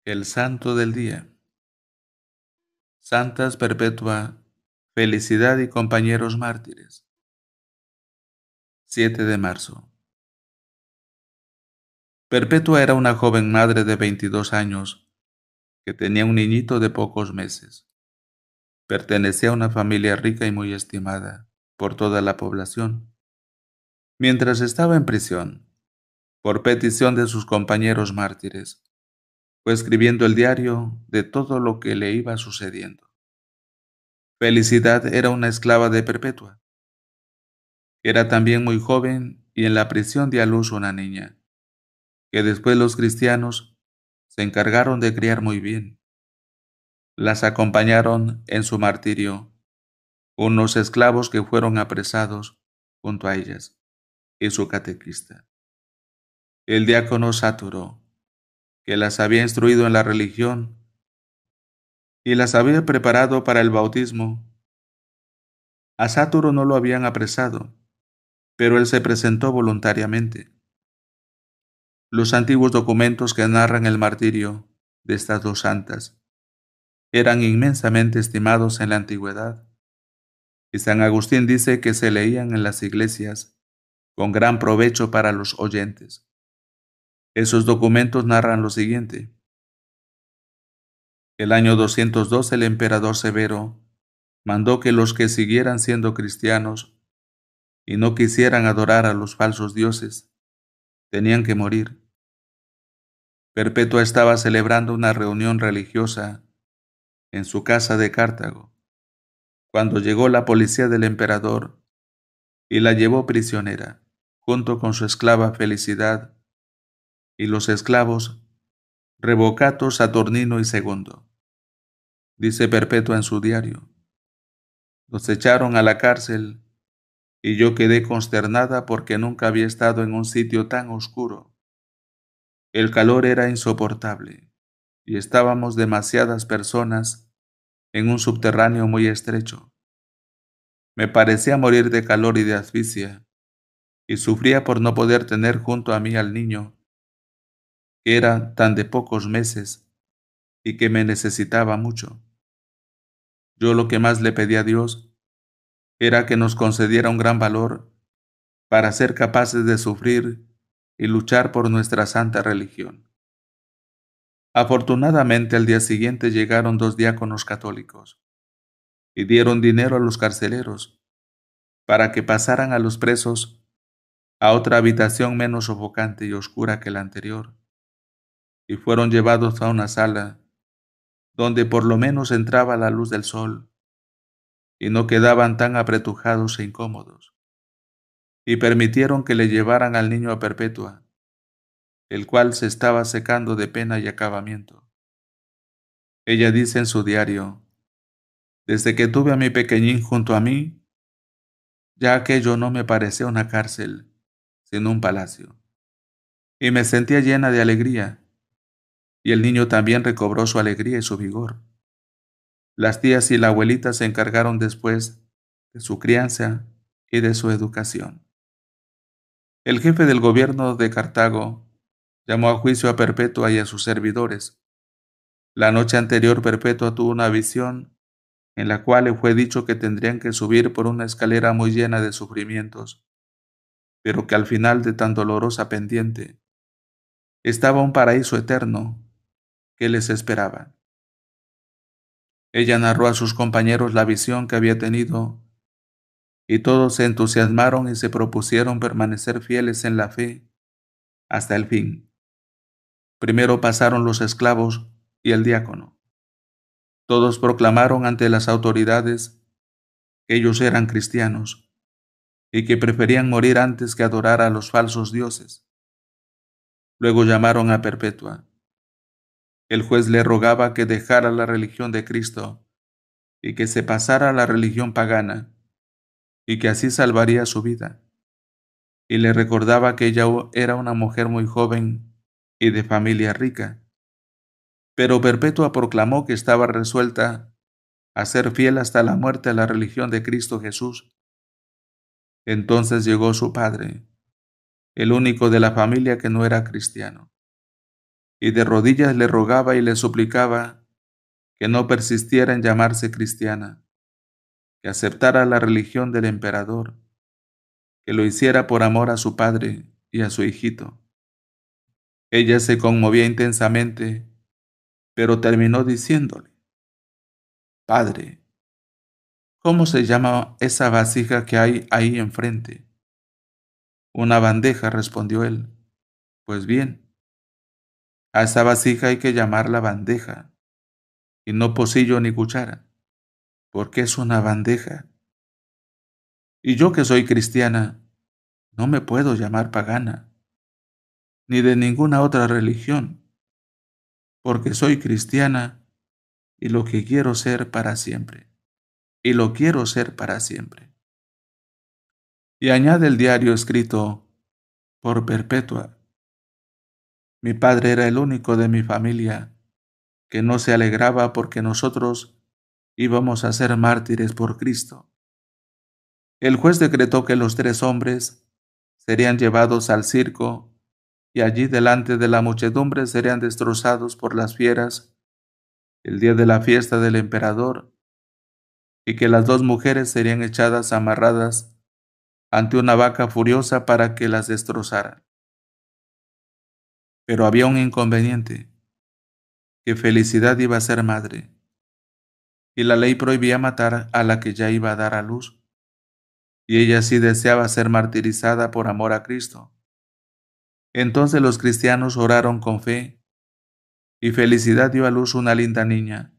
El Santo del Día. Santas Perpetua, Felicidad y compañeros mártires. 7 de marzo. Perpetua era una joven madre de 22 años que tenía un niñito de pocos meses. Pertenecía a una familia rica y muy estimada por toda la población. Mientras estaba en prisión, por petición de sus compañeros mártires, fue escribiendo el diario de todo lo que le iba sucediendo. Felicidad era una esclava de Perpetua. Era también muy joven y en la prisión dio a luz una niña, que después los cristianos se encargaron de criar muy bien. Las acompañaron en su martirio unos esclavos que fueron apresados junto a ellas y su catequista, el diácono Sáturo, que las había instruido en la religión y las había preparado para el bautismo. A Sáturo no lo habían apresado, pero él se presentó voluntariamente. Los antiguos documentos que narran el martirio de estas dos santas eran inmensamente estimados en la antigüedad, y San Agustín dice que se leían en las iglesias con gran provecho para los oyentes. Esos documentos narran lo siguiente. El año 202 el emperador Severo mandó que los que siguieran siendo cristianos y no quisieran adorar a los falsos dioses tenían que morir. Perpetua estaba celebrando una reunión religiosa en su casa de Cartago, cuando llegó la policía del emperador y la llevó prisionera, junto con su esclava Felicidad y los esclavos Revocato, Saturnino y Segundo. Dice Perpetua en su diario. Los echaron a la cárcel y yo quedé consternada porque nunca había estado en un sitio tan oscuro. El calor era insoportable y estábamos demasiadas personas en un subterráneo muy estrecho. Me parecía morir de calor y de asfixia, y sufría por no poder tener junto a mí al niño, que era tan de pocos meses y que me necesitaba mucho. Yo lo que más le pedí a Dios era que nos concediera un gran valor para ser capaces de sufrir y luchar por nuestra santa religión. Afortunadamente al día siguiente llegaron dos diáconos católicos y dieron dinero a los carceleros para que pasaran a los presos a otra habitación menos sofocante y oscura que la anterior, y fueron llevados a una sala donde por lo menos entraba la luz del sol y no quedaban tan apretujados e incómodos, y permitieron que le llevaran al niño a Perpetua, el cual se estaba secando de pena y acabamiento. Ella dice en su diario, desde que tuve a mi pequeñín junto a mí, ya aquello no me parecía una cárcel, sino un palacio, y me sentía llena de alegría, y el niño también recobró su alegría y su vigor. Las tías y la abuelita se encargaron después de su crianza y de su educación. El jefe del gobierno de Cartago llamó a juicio a Perpetua y a sus servidores. La noche anterior Perpetua tuvo una visión en la cual le fue dicho que tendrían que subir por una escalera muy llena de sufrimientos, pero que al final de tan dolorosa pendiente estaba un paraíso eterno que les esperaba. Ella narró a sus compañeros la visión que había tenido y todos se entusiasmaron y se propusieron permanecer fieles en la fe hasta el fin. Primero pasaron los esclavos y el diácono. Todos proclamaron ante las autoridades que ellos eran cristianos y que preferían morir antes que adorar a los falsos dioses. Luego llamaron a Perpetua. El juez le rogaba que dejara la religión de Cristo y que se pasara a la religión pagana, y que así salvaría su vida. Y le recordaba que ella era una mujer muy joven y de familia rica. Pero Perpetua proclamó que estaba resuelta a ser fiel hasta la muerte a la religión de Cristo Jesús. Entonces llegó su padre, el único de la familia que no era cristiano. y de rodillas le rogaba y le suplicaba que no persistiera en llamarse cristiana, que aceptara la religión del emperador, que lo hiciera por amor a su padre y a su hijito. Ella se conmovía intensamente, pero terminó diciéndole: «Padre, ¿cómo se llama esa vasija que hay ahí enfrente?». «Una bandeja», respondió él. «Pues bien, a esa vasija hay que llamarla bandeja, y no pocillo ni cuchara, porque es una bandeja. Y yo, que soy cristiana, no me puedo llamar pagana, ni de ninguna otra religión, porque soy cristiana y lo que quiero ser para siempre, y lo quiero ser para siempre». Y añade el diario escrito por Perpetua: «Mi padre era el único de mi familia que no se alegraba porque nosotros íbamos a ser mártires por Cristo. El juez decretó que los 3 hombres serían llevados al circo y allí delante de la muchedumbre serían destrozados por las fieras el día de la fiesta del emperador, y que las 2 mujeres serían echadas amarradas ante una vaca furiosa para que las destrozara. Pero había un inconveniente, que Felicidad iba a ser madre, y la ley prohibía matar a la que ya iba a dar a luz, y ella sí deseaba ser martirizada por amor a Cristo. Entonces los cristianos oraron con fe, y Felicidad dio a luz una linda niña,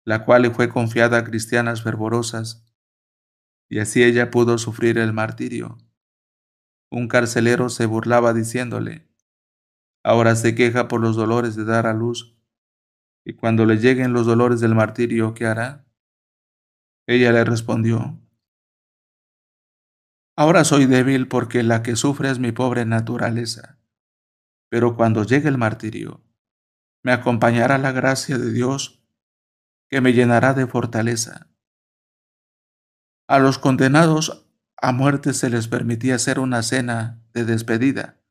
la cual le fue confiada a cristianas fervorosas, y así ella pudo sufrir el martirio. Un carcelero se burlaba diciéndole: «Ahora se queja por los dolores de dar a luz, y cuando le lleguen los dolores del martirio, ¿qué hará?». Ella le respondió: «Ahora soy débil porque la que sufre es mi pobre naturaleza, pero cuando llegue el martirio, me acompañará la gracia de Dios, que me llenará de fortaleza». A los condenados a muerte se les permitía hacer una cena de despedida.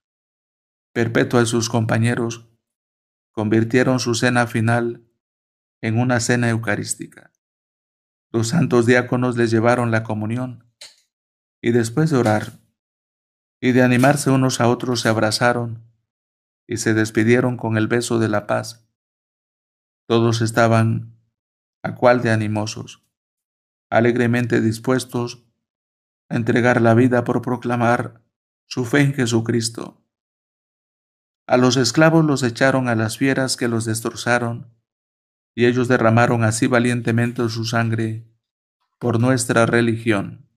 Perpetua y sus compañeros convirtieron su cena final en una cena eucarística. Los santos diáconos les llevaron la comunión, y después de orar y de animarse unos a otros, se abrazaron y se despidieron con el beso de la paz. Todos estaban a cual de animosos, alegremente dispuestos a entregar la vida por proclamar su fe en Jesucristo. A los esclavos los echaron a las fieras que los destrozaron, y ellos derramaron así valientemente su sangre por nuestra religión.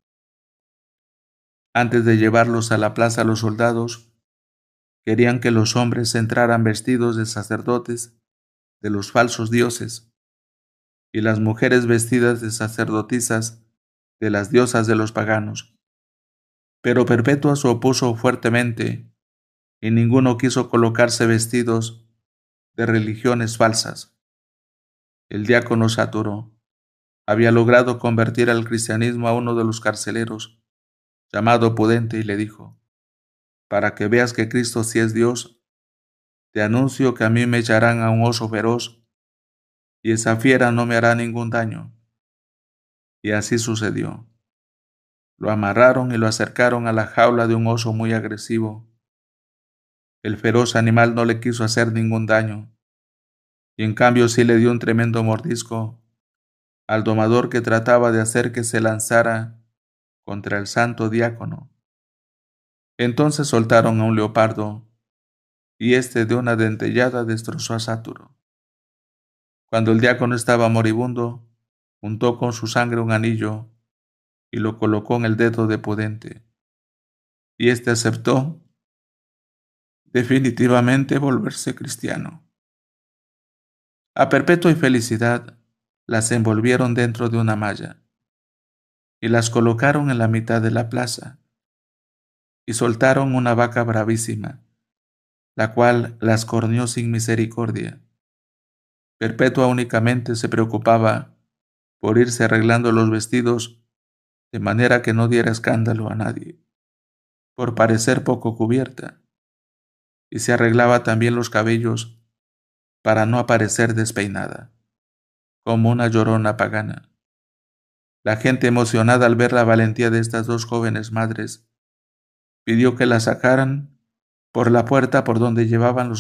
Antes de llevarlos a la plaza, los soldados querían que los hombres entraran vestidos de sacerdotes de los falsos dioses, y las mujeres vestidas de sacerdotisas de las diosas de los paganos. Pero Perpetua se opuso fuertemente, y ninguno quiso colocarse vestidos de religiones falsas. El diácono Saturo había logrado convertir al cristianismo a uno de los carceleros, llamado Pudente, y le dijo: «Para que veas que Cristo sí es Dios, te anuncio que a mí me echarán a un oso feroz, y esa fiera no me hará ningún daño». Y así sucedió. Lo amarraron y lo acercaron a la jaula de un oso muy agresivo. El feroz animal no le quiso hacer ningún daño, y en cambio sí le dio un tremendo mordisco al domador, que trataba de hacer que se lanzara contra el santo diácono. Entonces soltaron a un leopardo, y éste de una dentellada destrozó a Sáturo. Cuando el diácono estaba moribundo, untó con su sangre un anillo y lo colocó en el dedo de Pudente, y éste aceptó definitivamente volverse cristiano. A Perpetua y Felicidad las envolvieron dentro de una malla y las colocaron en la mitad de la plaza, y soltaron una vaca bravísima, la cual las corneó sin misericordia. Perpetua únicamente se preocupaba por irse arreglando los vestidos de manera que no diera escándalo a nadie, por parecer poco cubierta, y se arreglaba también los cabellos para no aparecer despeinada, como una llorona pagana. La gente, emocionada al ver la valentía de estas dos jóvenes madres, pidió que la sacaran por la puerta por donde llevaban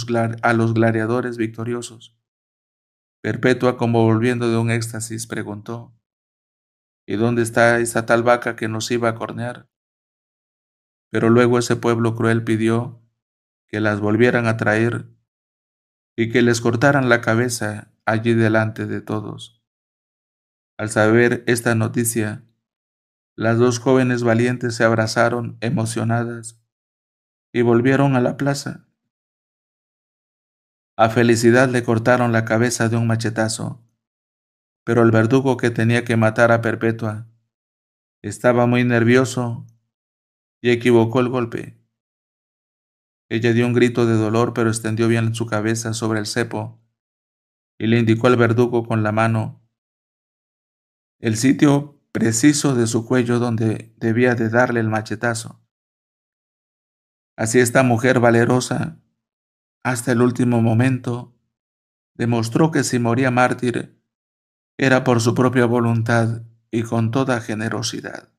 a los gladiadores victoriosos. Perpetua, como volviendo de un éxtasis, preguntó: ¿Y dónde está esa tal vaca que nos iba a cornear? Pero luego ese pueblo cruel pidió que las volvieran a traer y que les cortaran la cabeza allí delante de todos. Al saber esta noticia, las dos jóvenes valientes se abrazaron emocionadas y volvieron a la plaza. A Felicidad le cortaron la cabeza de un machetazo, pero el verdugo que tenía que matar a Perpetua estaba muy nervioso y equivocó el golpe. Ella dio un grito de dolor, pero extendió bien su cabeza sobre el cepo y le indicó al verdugo con la mano el sitio preciso de su cuello donde debía de darle el machetazo. Así esta mujer valerosa, hasta el último momento, demostró que si moría mártir era por su propia voluntad y con toda generosidad.